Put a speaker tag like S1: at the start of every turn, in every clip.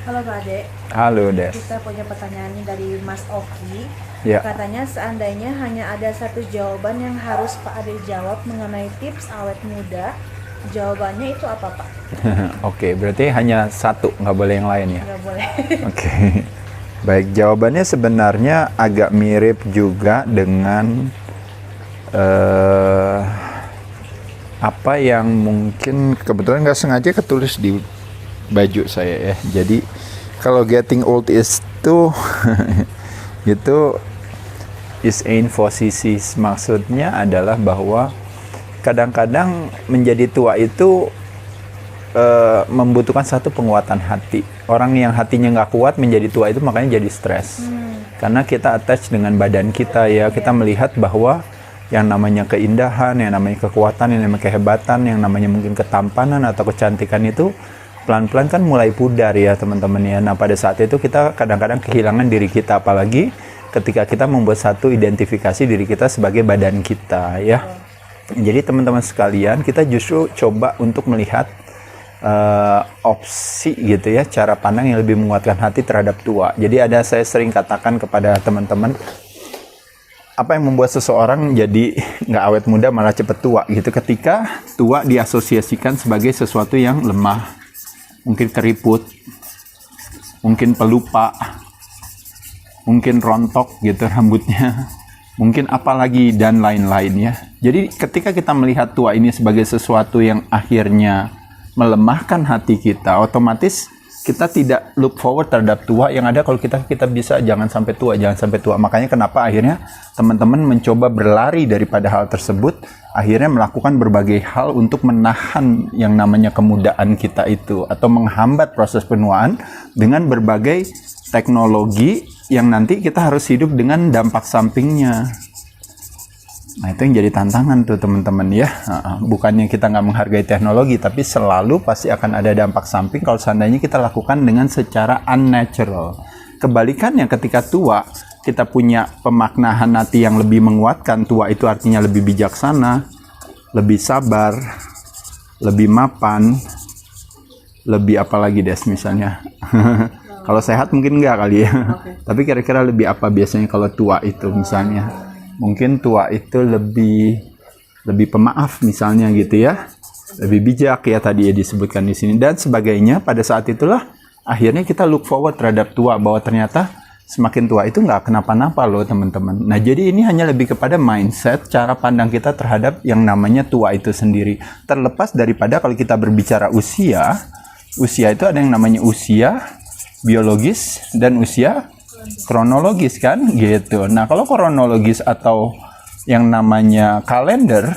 S1: Halo Pak Ade,
S2: Halo Des.
S1: kita punya pertanyaan nih dari Mas Oki.
S2: Ya.
S1: Katanya seandainya hanya ada satu jawaban yang harus Pak Ade jawab mengenai tips awet muda, jawabannya itu apa Pak?
S2: Oke, berarti hanya satu, nggak boleh yang lain ya?
S1: Nggak boleh.
S2: Oke. Baik, jawabannya sebenarnya agak mirip juga dengan apa yang mungkin kebetulan nggak sengaja ketulis di baju saya ya. Jadi kalau getting old is itu itu is infosis, maksudnya adalah bahwa kadang-kadang menjadi tua itu membutuhkan satu penguatan hati. Orang yang hatinya nggak kuat menjadi tua itu makanya jadi stres. Karena kita attach dengan badan kita ya, kita melihat bahwa yang namanya keindahan, yang namanya kekuatan, yang namanya kehebatan, yang namanya mungkin ketampanan atau kecantikan itu pelan-pelan kan mulai pudar ya teman-teman ya. Nah pada saat itu kita kadang-kadang kehilangan diri kita, apalagi ketika kita membuat satu identifikasi diri kita sebagai badan kita ya. Jadi teman-teman sekalian, kita justru coba untuk melihat opsi gitu ya, cara pandang yang lebih menguatkan hati terhadap tua. Jadi saya sering katakan kepada teman-teman, apa yang membuat seseorang jadi nggak awet muda malah cepet tua gitu, ketika tua diasosiasikan sebagai sesuatu yang lemah, mungkin keriput, mungkin pelupa, mungkin rontok gitu rambutnya, mungkin apalagi dan lain-lain ya. Jadi ketika kita melihat tua ini sebagai sesuatu yang akhirnya melemahkan hati kita, otomatis kita tidak look forward terhadap tua. Yang ada kalau kita bisa jangan sampai tua, jangan sampai tua. Makanya kenapa akhirnya teman-teman mencoba berlari daripada hal tersebut, akhirnya melakukan berbagai hal untuk menahan yang namanya kemudaan kita itu, atau menghambat proses penuaan dengan berbagai teknologi yang nanti kita harus hidup dengan dampak sampingnya. Nah itu yang jadi tantangan tuh teman-teman ya. Bukannya kita nggak menghargai teknologi, tapi selalu pasti akan ada dampak samping kalau seandainya kita lakukan dengan secara unnatural. Kebalikannya ketika tua, kita punya pemaknaan hati yang lebih menguatkan. Tua itu artinya lebih bijaksana, lebih sabar, lebih mapan, lebih apa lagi Des misalnya. Kalau sehat mungkin enggak kali ya. Tapi kira-kira lebih apa biasanya kalau tua itu misalnya? Mungkin tua itu lebih pemaaf misalnya gitu ya, lebih bijak ya tadi ya disebutkan di sini dan sebagainya. Pada saat itulah akhirnya kita look forward terhadap tua, bahwa ternyata semakin tua itu nggak kenapa-napa loh teman-teman. Nah jadi ini hanya lebih kepada mindset, cara pandang kita terhadap yang namanya tua itu sendiri. Terlepas daripada kalau kita berbicara usia itu ada yang namanya usia biologis dan usia kronologis kan gitu. Nah kalau kronologis atau yang namanya kalender,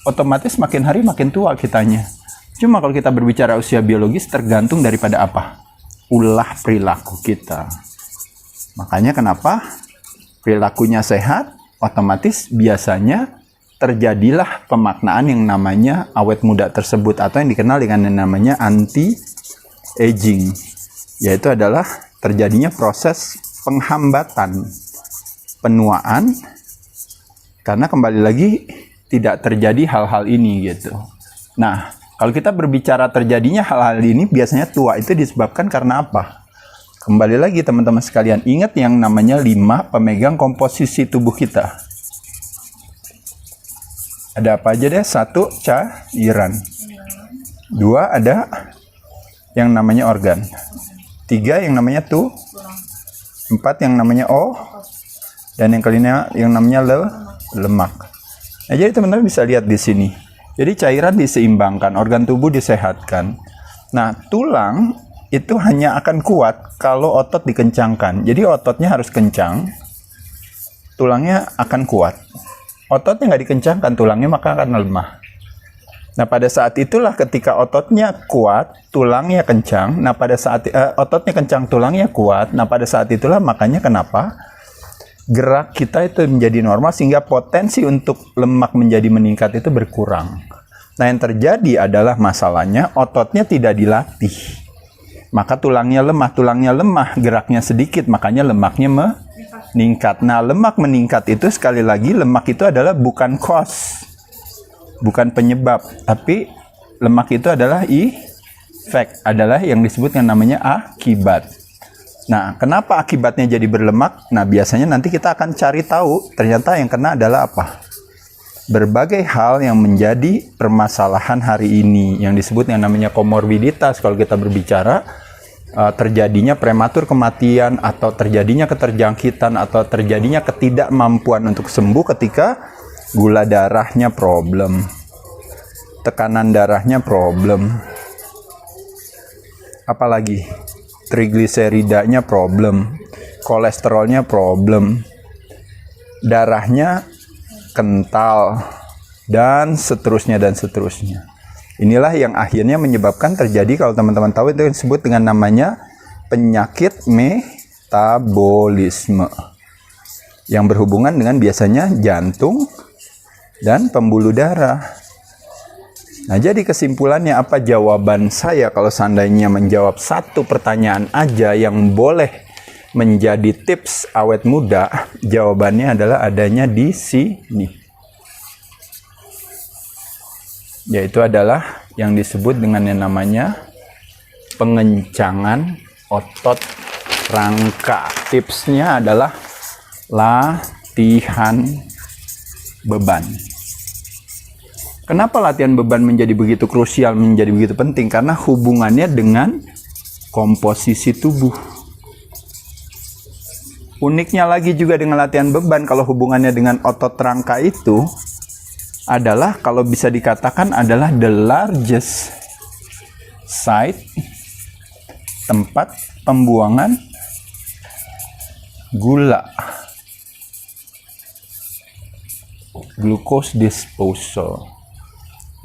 S2: otomatis makin hari makin tua kitanya. Cuma kalau kita berbicara usia biologis tergantung daripada apa? Ulah perilaku kita. Makanya kenapa perilakunya sehat, otomatis biasanya terjadilah pemaknaan yang namanya awet muda tersebut, atau yang dikenal dengan yang namanya anti-aging, yaitu adalah terjadinya proses penghambatan penuaan, karena kembali lagi tidak terjadi hal-hal ini gitu. Nah, kalau kita berbicara terjadinya hal-hal ini, biasanya tua itu disebabkan karena apa? Kembali lagi teman-teman sekalian, ingat yang namanya 5 pemegang komposisi tubuh kita. Ada apa aja deh? 1, cairan. 2, ada yang namanya organ. 3, yang namanya 4, yang namanya dan yang kelima yang namanya lemak. Nah, jadi teman-teman bisa lihat di sini. Jadi cairan diseimbangkan, organ tubuh disehatkan. Nah, tulang itu hanya akan kuat kalau otot dikencangkan. Jadi ototnya harus kencang, tulangnya akan kuat. Ototnya nggak dikencangkan, tulangnya maka akan lemah. Nah pada saat itulah ketika ototnya kuat, tulangnya kencang. Nah pada saat ototnya kencang, tulangnya kuat. Nah pada saat itulah makanya kenapa gerak kita itu menjadi normal, sehingga potensi untuk lemak menjadi meningkat itu berkurang. Nah yang terjadi adalah masalahnya ototnya tidak dilatih. Maka tulangnya lemah, geraknya sedikit, makanya lemaknya meningkat. Nah lemak meningkat itu sekali lagi, lemak itu adalah bukan cause, bukan penyebab, tapi lemak itu adalah fact adalah yang disebut yang namanya akibat. Nah, kenapa akibatnya jadi berlemak? Nah, biasanya nanti kita akan cari tahu ternyata yang kena adalah apa. Berbagai hal yang menjadi permasalahan hari ini yang disebut yang namanya komorbiditas. Kalau kita berbicara terjadinya prematur kematian atau terjadinya keterjangkitan atau terjadinya ketidakmampuan untuk sembuh ketika gula darahnya problem, tekanan darahnya problem, apalagi trigliseridanya problem, kolesterolnya problem, darahnya kental, dan seterusnya dan seterusnya. Inilah yang akhirnya menyebabkan terjadi, kalau teman-teman tahu, itu disebut dengan namanya penyakit metabolisme yang berhubungan dengan biasanya jantung dan pembuluh darah. Nah, jadi kesimpulannya apa jawaban saya kalau seandainya menjawab satu pertanyaan aja yang boleh menjadi tips awet muda? Jawabannya adalah adanya di sini. Yaitu adalah yang disebut dengan yang namanya pengencangan otot rangka. Tipsnya adalah latihan beban. Kenapa latihan beban menjadi begitu krusial, menjadi begitu penting? Karena hubungannya dengan komposisi tubuh. Uniknya lagi juga dengan latihan beban, kalau hubungannya dengan otot rangka itu adalah, kalau bisa dikatakan adalah the largest site, tempat pembuangan gula, glucose disposal.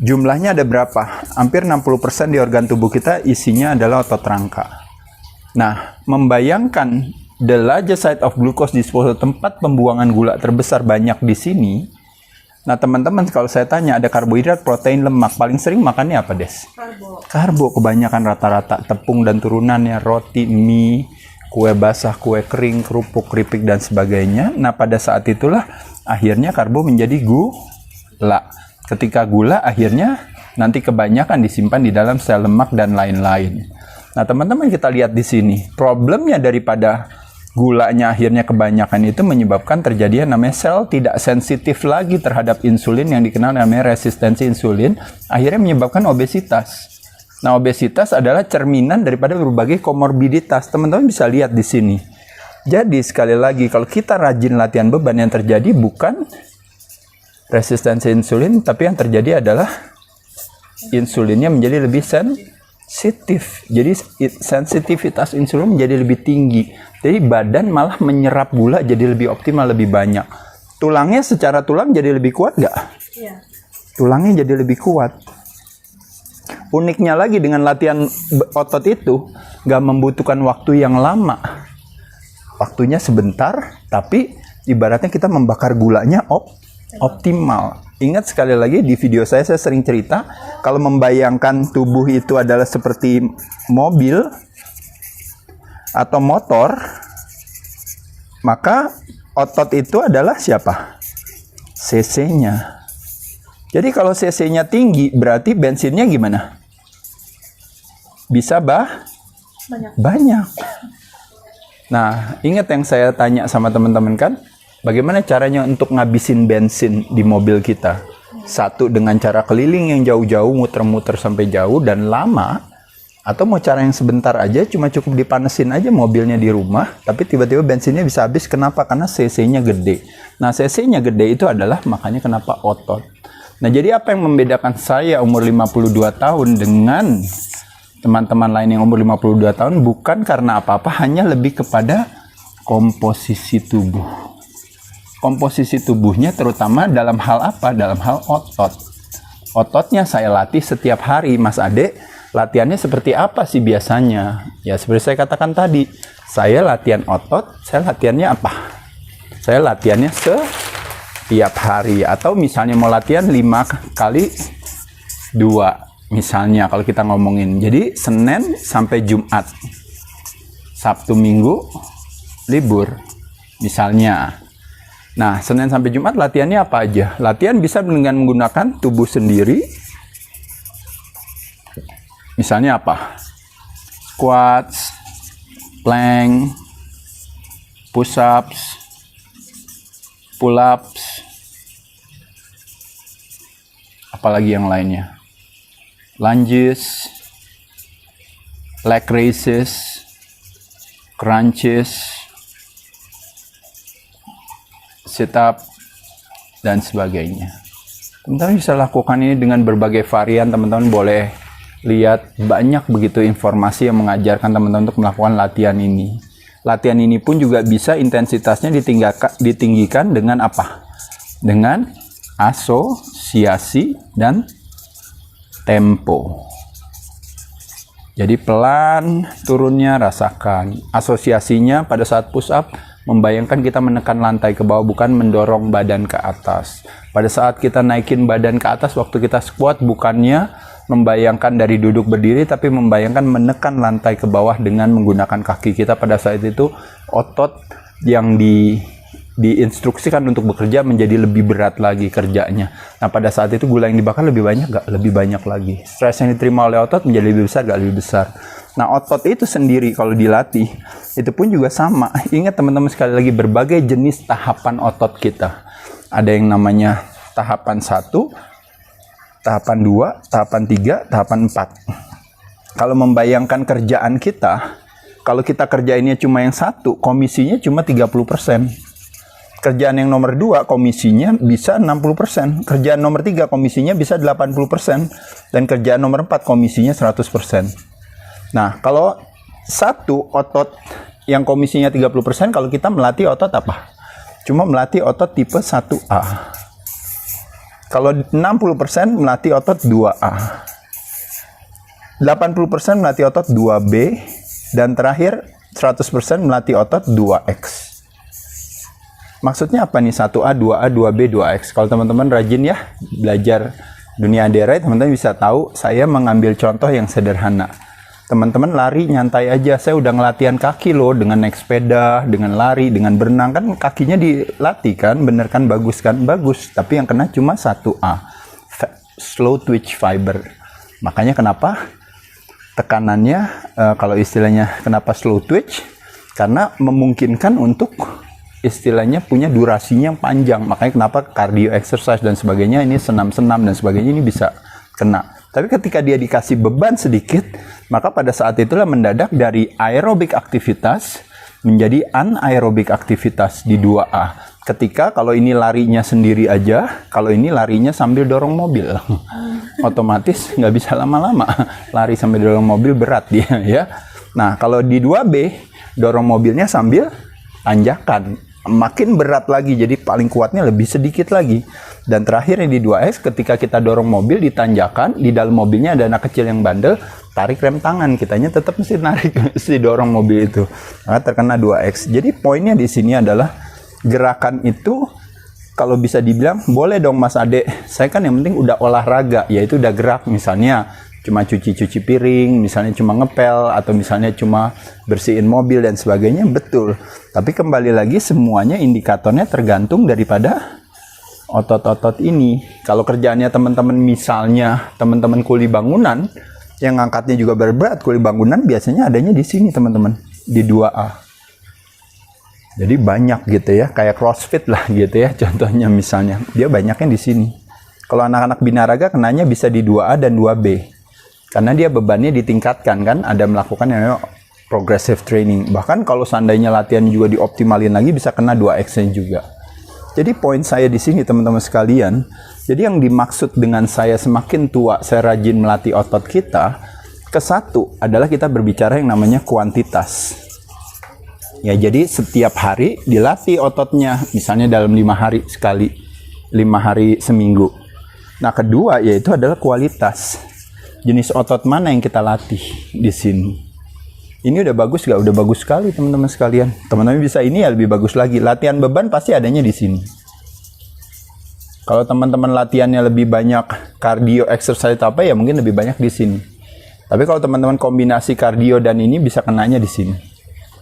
S2: Jumlahnya ada berapa? Hampir 60% di organ tubuh kita isinya adalah otot rangka. Nah, membayangkan the largest site of glucose disposal, tempat pembuangan gula terbesar banyak di sini. Nah, teman-teman, kalau saya tanya ada karbohidrat, protein, lemak, paling sering makannya apa, Des? Karbo kebanyakan rata-rata, tepung dan turunannya, roti, mie, kue basah, kue kering, kerupuk, keripik, dan sebagainya. Nah, pada saat itulah akhirnya karbo menjadi gula. Ketika gula akhirnya nanti kebanyakan disimpan di dalam sel lemak dan lain-lain. Nah, teman-teman, kita lihat di sini. Problemnya daripada gulanya akhirnya kebanyakan itu menyebabkan terjadinya namanya sel tidak sensitif lagi terhadap insulin yang dikenal namanya resistensi insulin. Akhirnya menyebabkan obesitas. Nah, obesitas adalah cerminan daripada berbagai komorbiditas. Teman-teman bisa lihat di sini. Jadi sekali lagi, kalau kita rajin latihan beban, yang terjadi bukan resistensi insulin, tapi yang terjadi adalah insulinnya menjadi lebih sensitif. Jadi sensitivitas insulin menjadi lebih tinggi. Jadi badan malah menyerap gula jadi lebih optimal, lebih banyak. Tulangnya secara tulang jadi lebih kuat nggak? Iya. Tulangnya jadi lebih kuat. Uniknya lagi dengan latihan otot itu nggak membutuhkan waktu yang lama. Waktunya sebentar, tapi ibaratnya kita membakar gulanya optimal. Ingat sekali lagi di video saya sering cerita, kalau membayangkan tubuh itu adalah seperti mobil atau motor, maka otot itu adalah siapa? cc-nya. Jadi kalau cc-nya tinggi, berarti bensinnya gimana? Bisa banyak. Nah, ingat yang saya tanya sama teman-teman kan? Bagaimana caranya untuk ngabisin bensin di mobil kita? Satu, dengan cara keliling yang jauh-jauh, muter-muter sampai jauh dan lama. Atau mau cara yang sebentar aja, cuma cukup dipanesin aja mobilnya di rumah, tapi tiba-tiba bensinnya bisa habis. Kenapa? Karena cc-nya gede. Nah, cc-nya gede itu adalah makanya kenapa otot. Nah, jadi apa yang membedakan saya umur 52 tahun dengan teman-teman lain yang umur 52 tahun? Bukan karena apa-apa, hanya lebih kepada komposisi tubuh. Komposisi tubuhnya terutama dalam hal apa? Dalam hal otot. Ototnya saya latih setiap hari, Mas Ade. Latihannya seperti apa sih biasanya? Ya seperti saya katakan tadi, saya latihan otot, saya latihannya apa? Saya latihannya setiap hari. Atau misalnya mau latihan 5 kali 2. Misalnya kalau kita ngomongin. Jadi Senin sampai Jumat. Sabtu Minggu libur. Misalnya. Nah, Senin sampai Jumat latihannya apa aja? Latihan bisa dengan menggunakan tubuh sendiri. Misalnya apa? Squats, plank, push-ups, pull-ups, apalagi yang lainnya. Lunges, leg raises, crunches, sit up, dan sebagainya. Teman-teman bisa lakukan ini dengan berbagai varian. Teman-teman boleh lihat banyak begitu informasi yang mengajarkan teman-teman untuk melakukan latihan ini. Latihan ini pun juga bisa intensitasnya ditinggikan dengan apa? Dengan asosiasi dan tempo. Jadi pelan turunnya, rasakan. Asosiasinya pada saat push up membayangkan kita menekan lantai ke bawah, bukan mendorong badan ke atas. Pada saat kita naikin badan ke atas waktu kita squat, bukannya membayangkan dari duduk berdiri, tapi membayangkan menekan lantai ke bawah dengan menggunakan kaki kita. Pada saat itu otot yang diinstruksikan untuk bekerja menjadi lebih berat lagi kerjanya. Nah, pada saat itu gula yang dibakar lebih banyak gak? Lebih banyak lagi. Stres yang diterima oleh otot menjadi lebih besar gak? Lebih besar. Nah, otot itu sendiri kalau dilatih itu pun juga sama. Ingat teman-teman, sekali lagi, berbagai jenis tahapan otot kita. Ada yang namanya tahapan 1, tahapan 2, tahapan 3, tahapan 4. Kalau membayangkan kerjaan kita, kalau kita kerjainnya cuma yang satu, komisinya cuma 30%. Kerjaan yang nomor 2, komisinya bisa 60%. Kerjaan nomor 3, komisinya bisa 80%. Dan kerjaan nomor 4, komisinya 100%. Nah, kalau satu otot yang komisinya 30%, kalau kita melatih otot apa? Cuma melatih otot tipe 1A. Kalau 60% melatih otot 2A. 80% melatih otot 2B. Dan terakhir 100% melatih otot 2X. Maksudnya apa nih 1A, 2A, 2B, 2X? Kalau teman-teman rajin ya belajar dunia DRI, teman-teman bisa tahu saya mengambil contoh yang sederhana. Teman-teman lari nyantai aja, saya udah ngelatihan kaki loh dengan naik sepeda, dengan lari, dengan berenang, kan kakinya dilatih kan, bener kan, bagus kan? Bagus, tapi yang kena cuma 1A, slow twitch fiber. Makanya kenapa tekanannya, kalau istilahnya kenapa slow twitch? Karena memungkinkan untuk istilahnya punya durasinya yang panjang. Makanya kenapa cardio exercise dan sebagainya, ini senam-senam dan sebagainya ini bisa kena. Tapi ketika dia dikasih beban sedikit, maka pada saat itulah mendadak dari aerobik aktivitas menjadi anaerobik aktivitas di 2A. Ketika kalau ini larinya sendiri aja, kalau ini larinya sambil dorong mobil. Otomatis nggak bisa lama-lama. Lari sambil dorong mobil berat dia ya. Nah, kalau di 2B, dorong mobilnya sambil tanjakan. Makin berat lagi, jadi paling kuatnya lebih sedikit lagi. Dan terakhir di 2X, ketika kita dorong mobil di tanjakan, di dalam mobilnya ada anak kecil yang bandel, tarik rem tangan, kitanya tetap mesti narik, mesti dorong mobil itu. Maka terkena 2X. Jadi poinnya di sini adalah gerakan itu kalau bisa dibilang boleh dong Mas Ade, saya kan yang penting udah olahraga, yaitu udah gerak, misalnya cuma cuci piring, misalnya cuma ngepel, atau misalnya cuma bersihin mobil dan sebagainya, betul. Tapi kembali lagi semuanya indikatornya tergantung daripada otot-otot ini. Kalau kerjaannya teman-teman, misalnya teman-teman kuli bangunan, yang ngangkatnya juga berat, kuli bangunan biasanya adanya di sini teman-teman, di 2A. Jadi banyak gitu ya, kayak CrossFit lah gitu ya, contohnya misalnya, dia banyaknya di sini. Kalau anak-anak binaraga kenanya bisa di 2A dan 2B. Karena dia bebannya ditingkatkan kan, ada melakukan yang namanya progressive training. Bahkan kalau seandainya latihan juga dioptimalin lagi, bisa kena 2X-nya juga. Jadi poin saya di sini teman-teman sekalian, jadi yang dimaksud dengan saya semakin tua, saya rajin melatih otot kita, ke-1 adalah kita berbicara yang namanya kuantitas. Ya, jadi setiap hari dilatih ototnya, misalnya dalam 5 hari sekali, 5 hari seminggu. Nah, kedua yaitu adalah kualitas. Jenis otot mana yang kita latih di sini. Ini udah bagus gak? Udah bagus sekali teman-teman sekalian. Teman-teman bisa ini ya lebih bagus lagi. Latihan beban pasti adanya di sini. Kalau teman-teman latihannya lebih banyak cardio exercise atau apa ya mungkin lebih banyak di sini. Tapi kalau teman-teman kombinasi cardio dan ini bisa kenanya di sini.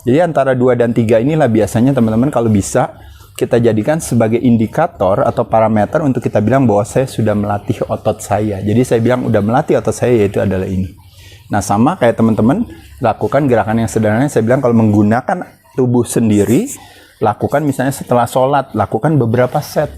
S2: Jadi antara 2 dan 3 inilah biasanya teman-teman kalau bisa kita jadikan sebagai indikator atau parameter untuk kita bilang bahwa saya sudah melatih otot saya. Jadi saya bilang udah melatih otot saya, yaitu adalah ini. Nah, sama kayak teman-teman lakukan gerakan yang sederhana. Saya bilang kalau menggunakan tubuh sendiri, lakukan misalnya setelah sholat, lakukan beberapa set.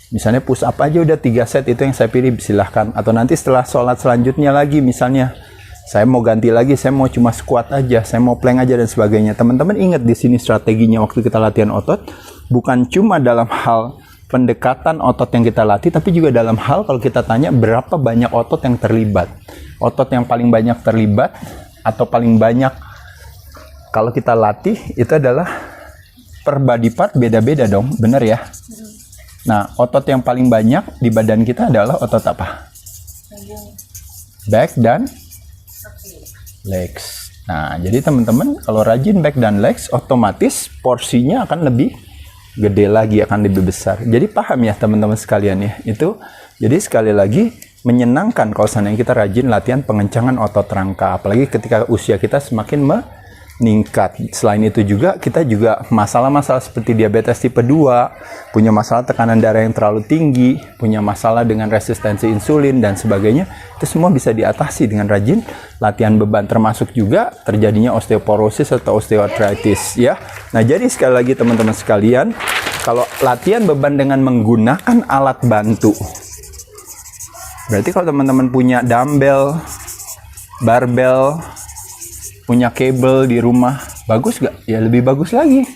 S2: Misalnya push up aja udah 3 set, itu yang saya pilih, silahkan. Atau nanti setelah sholat selanjutnya lagi, misalnya saya mau ganti lagi, saya mau cuma squat aja, saya mau plank aja dan sebagainya. Teman-teman ingat di sini strateginya waktu kita latihan otot, bukan cuma dalam hal pendekatan otot yang kita latih, tapi juga dalam hal kalau kita tanya berapa banyak otot yang terlibat. Otot yang paling banyak terlibat atau paling banyak kalau kita latih itu adalah per body part beda-beda dong, bener ya? Nah, otot yang paling banyak di badan kita adalah otot apa? Back dan legs. Nah, jadi teman-teman kalau rajin back dan legs, otomatis porsinya akan lebih gede lagi, akan lebih besar. Jadi paham ya teman-teman sekalian ya. Itu jadi sekali lagi menyenangkan kalau seandainya kita rajin latihan pengencangan otot rangka, apalagi ketika usia kita semakin meningkat. Selain itu juga kita juga masalah-masalah seperti diabetes tipe 2, punya masalah tekanan darah yang terlalu tinggi, punya masalah dengan resistensi insulin dan sebagainya, itu semua bisa diatasi dengan rajin latihan beban, termasuk juga terjadinya osteoporosis atau osteoartritis ya. Nah, jadi sekali lagi teman-teman sekalian, kalau latihan beban dengan menggunakan alat bantu, berarti kalau teman-teman punya dumbbell, barbell, punya kabel di rumah, bagus gak? Ya lebih bagus lagi.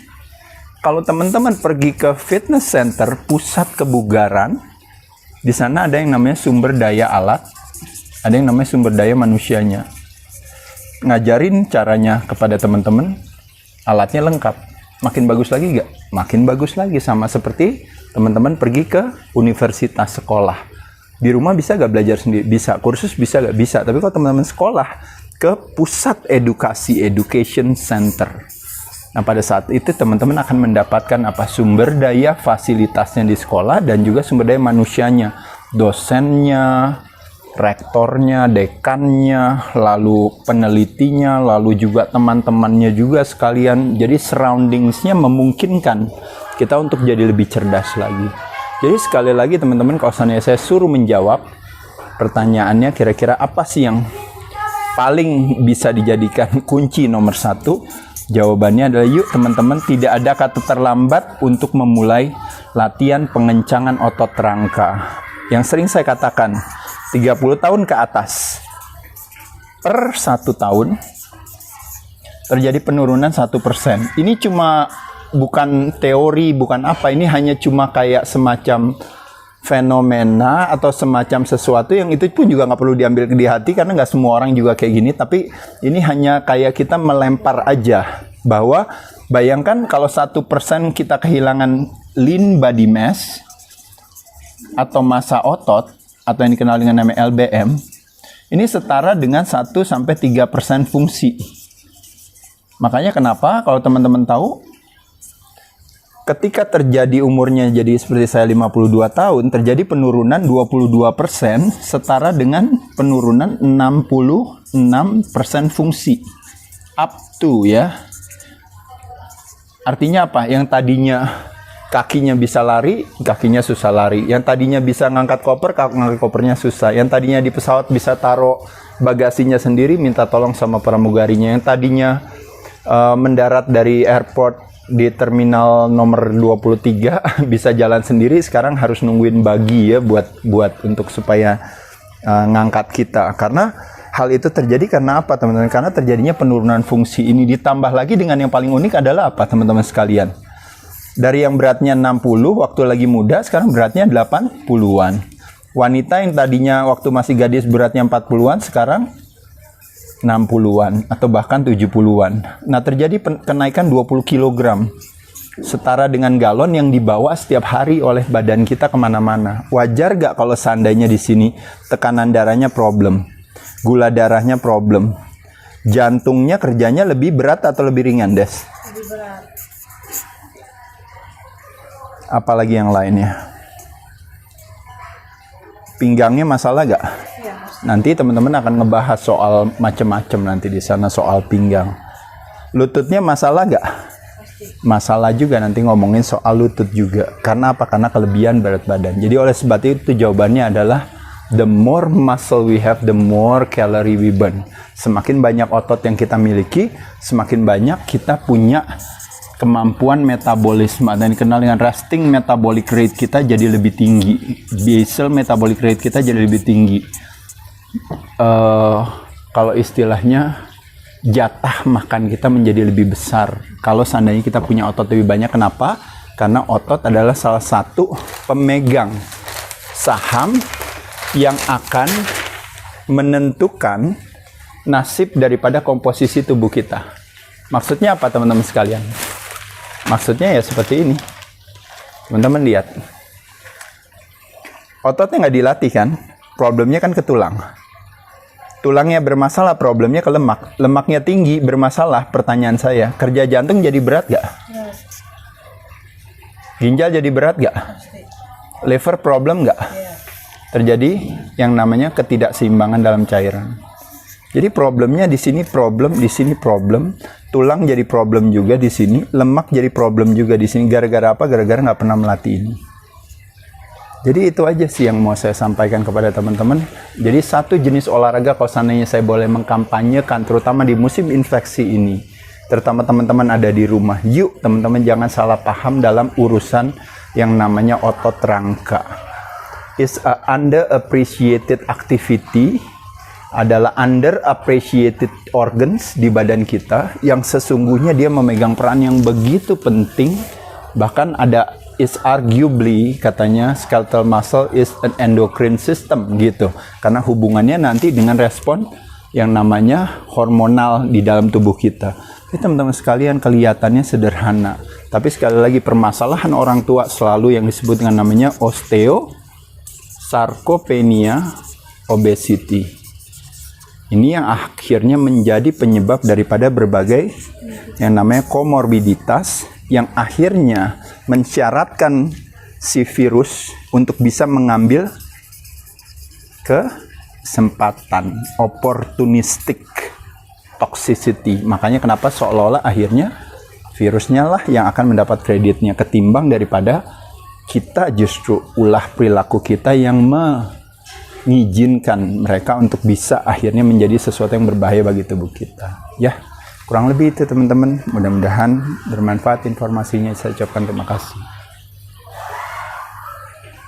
S2: Kalau teman-teman pergi ke fitness center, pusat kebugaran, di sana ada yang namanya sumber daya alat, ada yang namanya sumber daya manusianya. Ngajarin caranya kepada teman-teman, alatnya lengkap. Makin bagus lagi gak? Makin bagus lagi, sama seperti teman-teman pergi ke universitas sekolah. Di rumah bisa gak belajar sendiri? Bisa. Kursus bisa gak? Bisa. Tapi kalau teman-teman sekolah ke pusat edukasi, education center. Nah, pada saat itu teman-teman akan mendapatkan apa? Sumber daya fasilitasnya di sekolah dan juga sumber daya manusianya. Dosennya, rektornya, dekannya, lalu penelitinya, lalu juga teman-temannya juga sekalian. Jadi surroundingsnya memungkinkan kita untuk jadi lebih cerdas lagi. Jadi sekali lagi teman-teman, kalau saya suruh menjawab pertanyaannya, kira-kira apa sih yang paling bisa dijadikan kunci nomor 1? Jawabannya adalah yuk teman-teman, tidak ada kata terlambat untuk memulai latihan pengencangan otot rangka. Yang sering saya katakan, 30 tahun ke atas, per 1 tahun terjadi penurunan 1%. Ini cuma bukan teori, bukan apa, ini hanya cuma kayak semacam fenomena atau semacam sesuatu yang itu pun juga nggak perlu diambil di hati karena nggak semua orang juga kayak gini, tapi ini hanya kayak kita melempar aja bahwa bayangkan kalau 1% kita kehilangan lean body mass atau massa otot atau yang dikenal dengan nama LBM, ini setara dengan 1-3% fungsi. Makanya kenapa kalau teman-teman tahu, ketika terjadi umurnya jadi seperti saya 52 tahun, terjadi penurunan 22%, setara dengan penurunan 66% fungsi. Up to ya. Artinya apa? Yang tadinya kakinya bisa lari, kakinya susah lari. Yang tadinya bisa ngangkat koper, ngangkat kopernya susah. Yang tadinya di pesawat bisa taruh bagasinya sendiri, minta tolong sama pramugarinya. Yang tadinya mendarat dari airport di terminal nomor 23 bisa jalan sendiri, sekarang harus nungguin bagi ya buat untuk supaya ngangkat kita. Karena hal itu terjadi karena apa teman-teman? Karena terjadinya penurunan fungsi ini. Ditambah lagi dengan yang paling unik adalah apa teman-teman sekalian? Dari yang beratnya 60 waktu lagi muda, sekarang beratnya 80-an. Wanita yang tadinya waktu masih gadis beratnya 40-an, sekarang 60-an atau bahkan 70-an. Nah, terjadi kenaikan 20 kg. Setara dengan galon yang dibawa setiap hari oleh badan kita kemana-mana. Wajar gak kalau seandainya di sini tekanan darahnya problem, gula darahnya problem, jantungnya kerjanya lebih berat atau lebih ringan, Des?
S1: Lebih berat.
S2: Apalagi yang lainnya? Pinggangnya masalah gak?
S1: Ya.
S2: Nanti teman-teman akan ngebahas soal macam-macam nanti di sana soal pinggang. Lututnya masalah gak? Masalah juga, nanti ngomongin soal lutut juga. Karena apa? Karena kelebihan berat badan. Jadi oleh sebab itu jawabannya adalah The more muscle we have, the more calorie we burn. Semakin banyak otot yang kita miliki, semakin banyak kita punya kemampuan metabolisme, dan dikenal dengan resting metabolic rate kita jadi lebih tinggi, basal metabolic rate kita jadi lebih tinggi. Kalau istilahnya jatah makan kita menjadi lebih besar kalau seandainya kita punya otot lebih banyak. Kenapa? Karena otot adalah salah satu pemegang saham yang akan menentukan nasib daripada komposisi tubuh kita. Maksudnya apa teman-teman sekalian? Maksudnya ya seperti ini. Teman-teman lihat. Ototnya nggak dilatih kan? Problemnya kan ke tulang. Tulangnya bermasalah, problemnya ke lemak. Lemaknya tinggi, bermasalah. Pertanyaan saya, kerja jantung jadi berat nggak? Ginjal jadi berat nggak? Liver problem nggak? Terjadi yang namanya ketidakseimbangan dalam cairan. Jadi problemnya di sini problem, di sini problem, tulang jadi problem juga di sini, lemak jadi problem juga di sini. Gara-gara apa? Gara-gara nggak pernah melatih ini. Jadi itu aja sih yang mau saya sampaikan kepada teman-teman. Jadi satu jenis olahraga kalau seandainya saya boleh mengkampanyekan, terutama di musim infeksi ini, terutama teman-teman ada di rumah, yuk teman-teman jangan salah paham dalam urusan yang namanya otot rangka. Is a underappreciated activity, adalah underappreciated organs di badan kita yang sesungguhnya dia memegang peran yang begitu penting. Bahkan ada is arguably katanya skeletal muscle is an endocrine system gitu, karena hubungannya nanti dengan respon yang namanya hormonal di dalam tubuh kita. Jadi teman-teman sekalian, kelihatannya sederhana, tapi sekali lagi permasalahan orang tua selalu yang disebut dengan namanya sarcopenia, obesity. Ini yang akhirnya menjadi penyebab daripada berbagai yang namanya komorbiditas yang akhirnya mensyaratkan si virus untuk bisa mengambil kesempatan, opportunistic toxicity. Makanya kenapa seolah-olah akhirnya virusnya lah yang akan mendapat kreditnya ketimbang daripada kita justru ulah perilaku kita yang mengizinkan mereka untuk bisa akhirnya menjadi sesuatu yang berbahaya bagi tubuh kita. Ya, kurang lebih itu teman-teman. Mudah-mudahan bermanfaat informasinya. Saya ucapkan terima kasih.